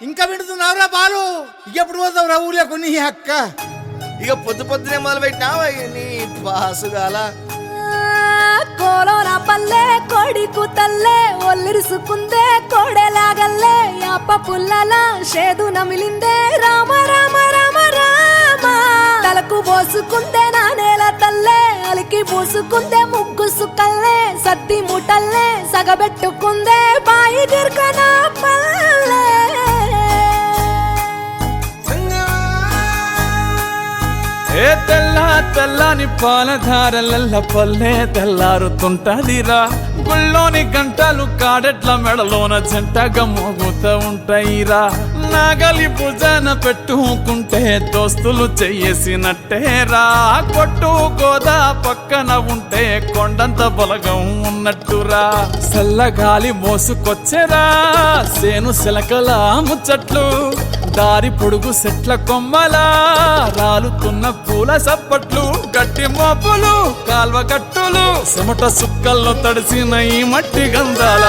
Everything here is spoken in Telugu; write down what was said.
ఇంకా వింటున్నావురా బాలు? ఎప్పుడు పోతావు రా ఊళ్ళో కొన్ని అక్క? ఇక పొద్దు పొద్దునే మొదలు పెట్టినావా నీ బాసుగాల? కోలోన పల్లె కోడి కూతల్లే ఒల్లిరుసుకుందే కోడెలాగల్లే యాప పుల్లల షేదు నమిలిందే రామ రామ రామ రామ తలకు పోసుకుందే నా నేల తల్లే అలికి పూసుకుందే ముగ్గు సుక్కల్లే సద్ది ముటల్లే సగబెట్టుకుందే బాయి గిర్కన పల్లె ఏ తెల్ల తెల్లని పాలధారలల్ల పల్లె తెల్లారుతుంటదిరా గుళ్ళోని గంటలు కాడెట్ల మెడలోన జంటగా మోగుతూ ఉంటాయిరా నాగలి భుజాన పెట్టుకుంటే దోస్తులు చెయ్యేసినట్టేరా కొట్టు గోదా పక్కన ఉంటే కొండంత బలగం ఉన్నట్టురా చల్లగాలి మోసుకొచ్చెరా సేను శిలకల ముచ్చట్లు దారి పొడుగు సెట్ల కొమ్మలా రాలుతున్న పూల సప్పట్లు గట్టి మోపులు కాల్వ గట్టులు చెమట సుక్కల్లో తడిసిన ఈ మట్టి గంధాల